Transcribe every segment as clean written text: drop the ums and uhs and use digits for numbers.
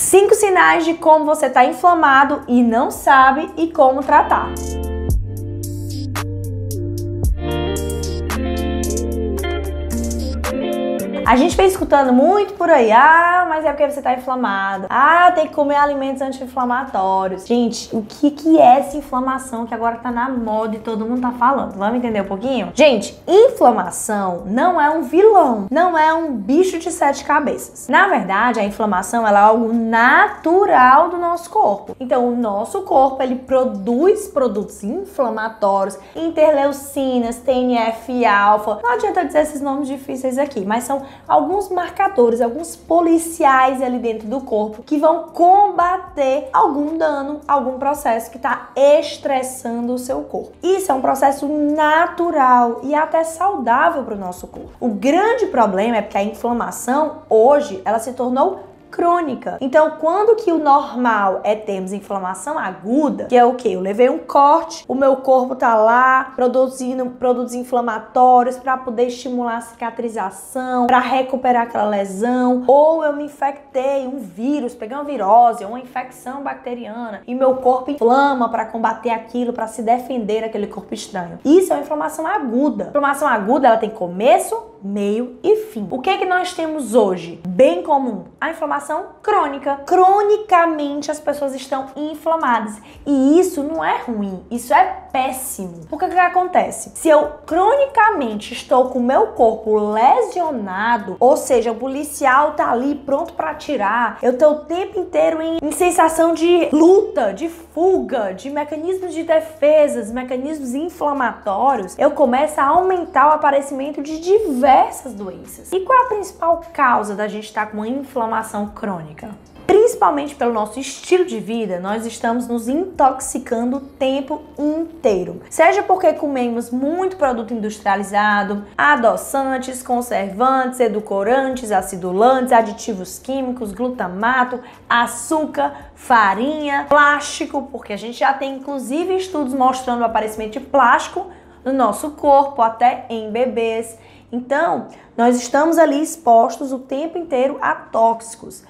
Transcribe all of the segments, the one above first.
5 sinais de como você está inflamado e não sabe e como tratar. A gente vem escutando muito por aí, mas é porque você tá inflamado. Tem que comer alimentos anti-inflamatórios. Gente, o que é essa inflamação que agora tá na moda e todo mundo tá falando? Vamos entender um pouquinho? Gente, inflamação não é um vilão, não é um bicho de 7 cabeças. Na verdade, a inflamação ela é algo natural do nosso corpo. Então, o nosso corpo, ele produz produtos inflamatórios, interleucinas, TNF-alfa. Não adianta dizer esses nomes difíceis aqui, mas são alguns marcadores, alguns policiais ali dentro do corpo que vão combater algum dano, algum processo que está estressando o seu corpo. Isso é um processo natural e até saudável para o nosso corpo. O grande problema é porque a inflamação hoje ela se tornou crônica. Então, quando que o normal é termos inflamação aguda, que é o quê? Eu levei um corte, o meu corpo tá lá produzindo produtos inflamatórios para poder estimular a cicatrização, para recuperar aquela lesão, ou eu me infectei, um vírus, peguei uma virose, uma infecção bacteriana e meu corpo inflama para combater aquilo, para se defender daquele corpo estranho. Isso é uma inflamação aguda. A inflamação aguda, ela tem começo, meio e fim. O que é que nós temos hoje? Bem comum. A inflamação crônica. Cronicamente as pessoas estão inflamadas. E isso não é ruim, isso é péssimo. Porque o que acontece? Se eu cronicamente estou com o meu corpo lesionado, ou seja, o policial tá ali pronto para atirar, eu tô o tempo inteiro em sensação de luta, de fuga, de mecanismos de defesa, mecanismos inflamatórios, eu começo a aumentar o aparecimento de diversas doenças. E qual é a principal causa da gente estar com uma inflamação crônica? Principalmente pelo nosso estilo de vida, nós estamos nos intoxicando o tempo inteiro. Seja porque comemos muito produto industrializado, adoçantes, conservantes, edulcorantes, acidulantes, aditivos químicos, glutamato, açúcar, farinha, plástico, porque a gente já tem inclusive estudos mostrando o aparecimento de plástico no nosso corpo, até em bebês. Então, nós estamos ali expostos o tempo inteiro a tóxicos,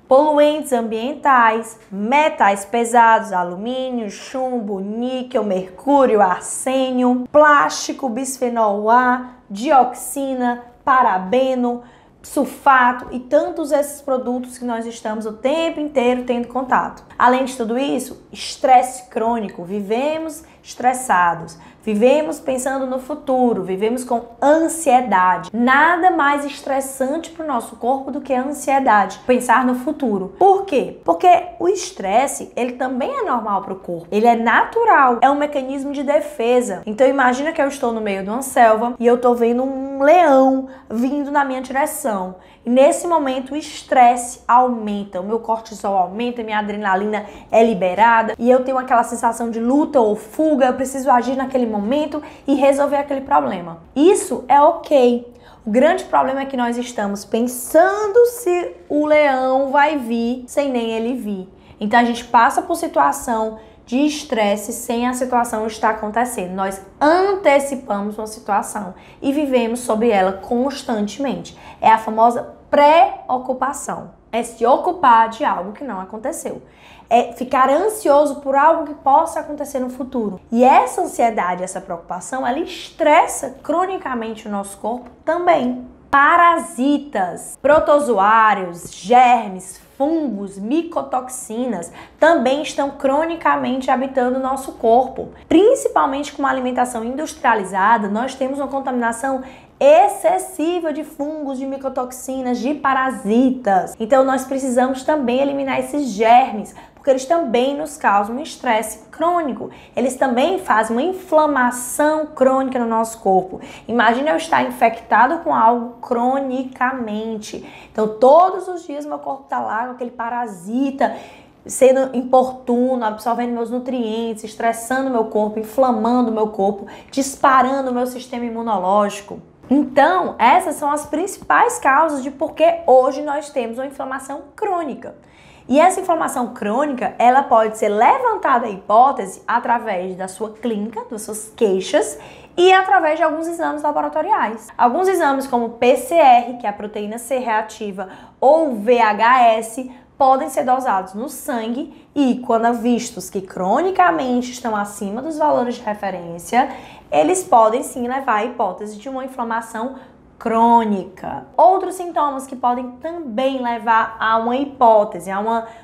poluentes ambientais, metais pesados, alumínio, chumbo, níquel, mercúrio, arsênio, plástico, bisfenol A, dioxina, parabeno, sulfato e tantos esses produtos que nós estamos o tempo inteiro tendo contato. Além de tudo isso, estresse crônico, vivemos estressados, vivemos pensando no futuro, vivemos com ansiedade. Nada mais estressante para o nosso corpo do que a ansiedade, pensar no futuro. Por quê? Porque o estresse, ele também é normal para o corpo, ele é natural, é um mecanismo de defesa. Então imagina que eu estou no meio de uma selva e eu estou vendo um leão vindo na minha direção. E nesse momento o estresse aumenta, o meu cortisol aumenta, minha adrenalina é liberada e eu tenho aquela sensação de luta ou fuga, eu preciso agir naquele momento e resolver aquele problema. Isso é ok. O grande problema é que nós estamos pensando se o leão vai vir sem nem ele vir. Então a gente passa por situação de estresse sem a situação estar acontecendo. Nós antecipamos uma situação e vivemos sobre ela constantemente. É a famosa preocupação. É se ocupar de algo que não aconteceu. É ficar ansioso por algo que possa acontecer no futuro. E essa ansiedade, essa preocupação, ela estressa cronicamente o nosso corpo também. Parasitas, protozoários, germes, fungos, micotoxinas também estão cronicamente habitando o nosso corpo. Principalmente com uma alimentação industrializada, nós temos uma contaminação excessiva de fungos, de micotoxinas, de parasitas. Então nós precisamos também eliminar esses germes, porque eles também nos causam um estresse crônico. Eles também fazem uma inflamação crônica no nosso corpo. Imagina eu estar infectado com algo cronicamente. Então todos os dias meu corpo está lá com aquele parasita, sendo importuno, absorvendo meus nutrientes, estressando meu corpo, inflamando meu corpo, disparando o meu sistema imunológico. Então, essas são as principais causas de por que hoje nós temos uma inflamação crônica. E essa inflamação crônica, ela pode ser levantada a hipótese através da sua clínica, das suas queixas e através de alguns exames laboratoriais. Alguns exames como PCR, que é a proteína C reativa, ou VHS, podem ser dosados no sangue e, quando vistos que cronicamente estão acima dos valores de referência, eles podem sim levar à hipótese de uma inflamação crônica. Outros sintomas que podem também levar a uma hipótese, a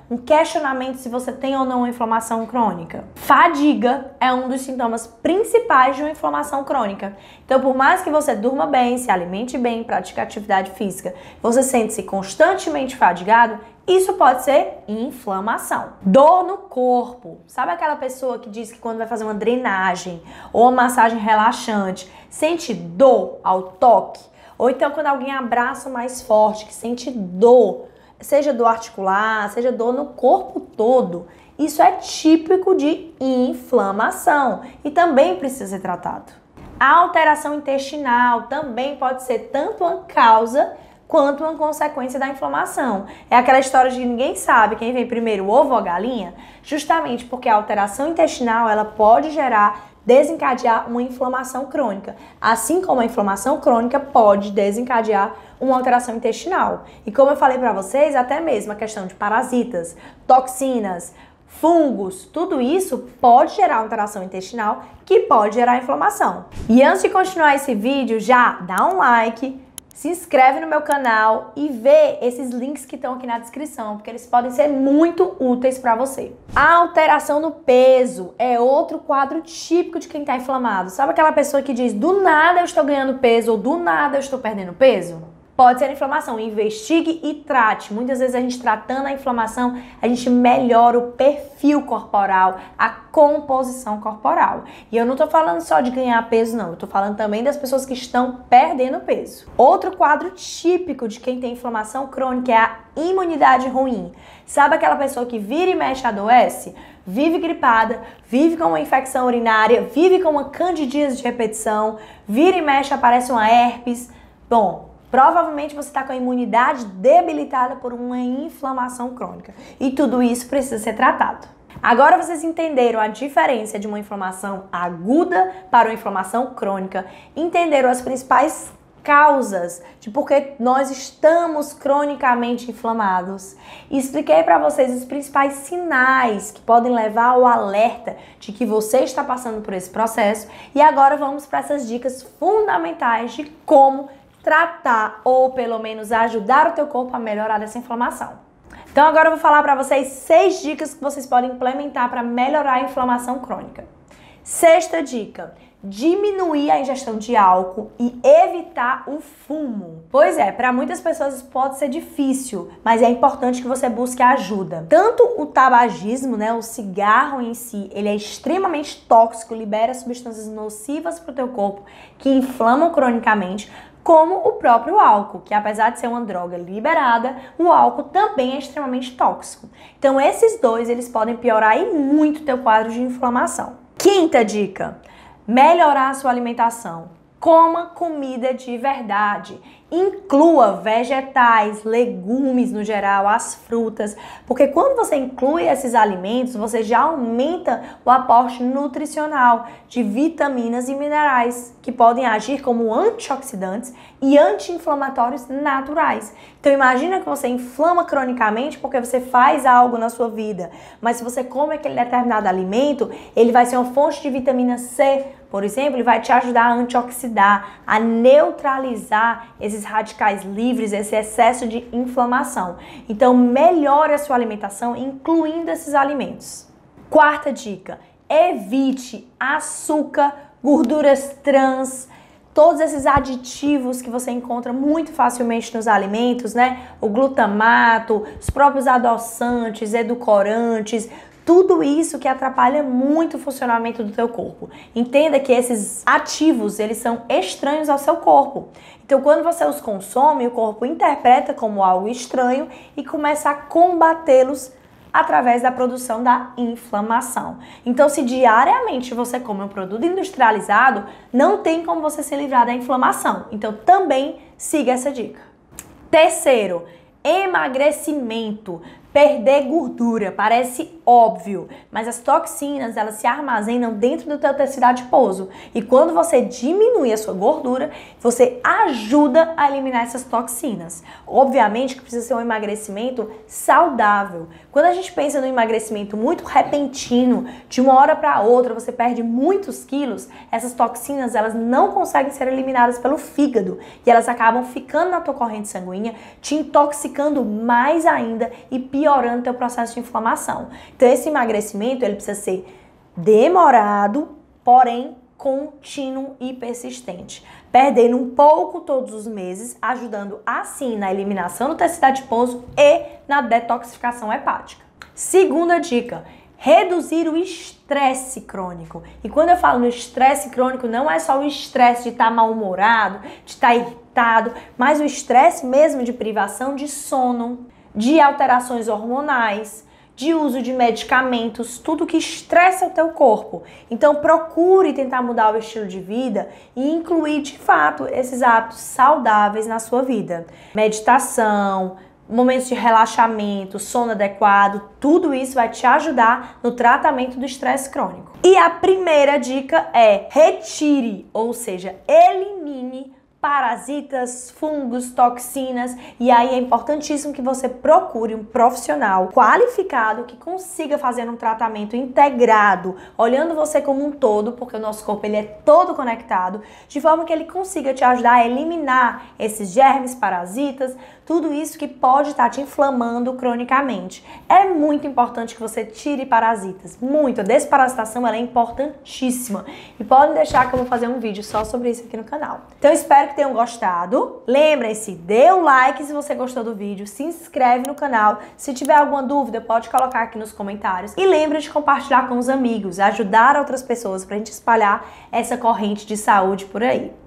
um questionamento se você tem ou não uma inflamação crônica. Fadiga é um dos sintomas principais de uma inflamação crônica. Então, por mais que você durma bem, se alimente bem, pratique atividade física, você sente-se constantemente fadigado, isso pode ser inflamação. Dor no corpo. Sabe aquela pessoa que diz que quando vai fazer uma drenagem ou uma massagem relaxante, sente dor ao toque? Ou então quando alguém abraça mais forte, que sente dor, seja dor articular, seja dor no corpo todo, isso é típico de inflamação e também precisa ser tratado. A alteração intestinal também pode ser tanto uma causa quanto uma consequência da inflamação. É aquela história de ninguém sabe quem vem primeiro, o ovo ou a galinha, justamente porque a alteração intestinal ela pode desencadear uma inflamação crônica, assim como a inflamação crônica pode desencadear uma alteração intestinal. E como eu falei para vocês, até mesmo a questão de parasitas, toxinas, fungos, tudo isso pode gerar alteração intestinal que pode gerar inflamação. E antes de continuar esse vídeo, já dá um like, se inscreve no meu canal e vê esses links que estão aqui na descrição, porque eles podem ser muito úteis para você. A alteração no peso é outro quadro típico de quem está inflamado. Sabe aquela pessoa que diz, do nada eu estou ganhando peso ou do nada eu estou perdendo peso? Pode ser inflamação. Investigue e trate. Muitas vezes a gente tratando a inflamação, a gente melhora o perfil corporal, a composição corporal. E eu não tô falando só de ganhar peso, não. Eu tô falando também das pessoas que estão perdendo peso. Outro quadro típico de quem tem inflamação crônica é a imunidade ruim. Sabe aquela pessoa que vira e mexe adoece? Vive gripada, vive com uma infecção urinária, vive com uma candidíase de repetição, vira e mexe aparece uma herpes. Bom, provavelmente você está com a imunidade debilitada por uma inflamação crônica. E tudo isso precisa ser tratado. Agora vocês entenderam a diferença de uma inflamação aguda para uma inflamação crônica, entenderam as principais causas de por que nós estamos cronicamente inflamados. E expliquei para vocês os principais sinais que podem levar ao alerta de que você está passando por esse processo. E agora vamos para essas dicas fundamentais de como tratar ou pelo menos ajudar o teu corpo a melhorar dessa inflamação. Então agora eu vou falar para vocês 6 dicas que vocês podem implementar para melhorar a inflamação crônica. Sexta dica: diminuir a ingestão de álcool e evitar o fumo. Pois é, para muitas pessoas pode ser difícil, mas é importante que você busque ajuda. Tanto o tabagismo, o cigarro em si, ele é extremamente tóxico, libera substâncias nocivas para o teu corpo que inflamam cronicamente, como o próprio álcool, que apesar de ser uma droga liberada, o álcool também é extremamente tóxico. Então esses dois, eles podem piorar e muito o teu quadro de inflamação. Quinta dica: melhorar a sua alimentação. Coma comida de verdade. Inclua vegetais, legumes no geral, as frutas, porque quando você inclui esses alimentos, você já aumenta o aporte nutricional de vitaminas e minerais, que podem agir como antioxidantes e anti-inflamatórios naturais. Então imagina que você inflama cronicamente porque você faz algo na sua vida, mas se você come aquele determinado alimento, ele vai ser uma fonte de vitamina C, por exemplo, ele vai te ajudar a antioxidar, a neutralizar esses radicais livres, esse excesso de inflamação. Então, melhore a sua alimentação, incluindo esses alimentos. Quarta dica: evite açúcar, gorduras trans, todos esses aditivos que você encontra muito facilmente nos alimentos, O glutamato, os próprios adoçantes, edulcorantes, tudo isso que atrapalha muito o funcionamento do teu corpo. Entenda que esses ativos, eles são estranhos ao seu corpo. Então, quando você os consome, o corpo interpreta como algo estranho e começa a combatê-los através da produção da inflamação. Então, se diariamente você come um produto industrializado, não tem como você se livrar da inflamação. Então, também siga essa dica. Terceiro, emagrecimento. Perder gordura, parece óbvio, mas as toxinas, elas se armazenam dentro do teu tecido adiposo. E quando você diminui a sua gordura, você ajuda a eliminar essas toxinas. Obviamente que precisa ser um emagrecimento saudável. Quando a gente pensa no emagrecimento muito repentino, de uma hora para outra, você perde muitos quilos, essas toxinas, elas não conseguem ser eliminadas pelo fígado e elas acabam ficando na tua corrente sanguínea, te intoxicando mais ainda e piorando o teu processo de inflamação. Então esse emagrecimento, ele precisa ser demorado, porém contínuo e persistente. Perdendo um pouco todos os meses, ajudando assim na eliminação do tecido adiposo e na detoxificação hepática. Segunda dica, reduzir o estresse crônico. E quando eu falo no estresse crônico, não é só o estresse de estar mal-humorado, de estar irritado, mas o estresse mesmo de privação de sono, de alterações hormonais, de uso de medicamentos, tudo que estressa o teu corpo. Então procure tentar mudar o estilo de vida e incluir de fato esses hábitos saudáveis na sua vida. Meditação, momentos de relaxamento, sono adequado, tudo isso vai te ajudar no tratamento do estresse crônico. E a primeira dica é retire, ou seja, elimine parasitas, fungos, toxinas, e aí é importantíssimo que você procure um profissional qualificado que consiga fazer um tratamento integrado, olhando você como um todo, porque o nosso corpo ele é todo conectado, de forma que ele consiga te ajudar a eliminar esses germes, parasitas, tudo isso que pode estar te inflamando cronicamente. É muito importante que você tire parasitas, muito. A desparasitação ela é importantíssima e podem deixar que eu vou fazer um vídeo só sobre isso aqui no canal. Então espero que tenham gostado. Lembrem-se, dê o like se você gostou do vídeo, se inscreve no canal. Se tiver alguma dúvida, pode colocar aqui nos comentários. E lembre de compartilhar com os amigos, ajudar outras pessoas pra gente espalhar essa corrente de saúde por aí.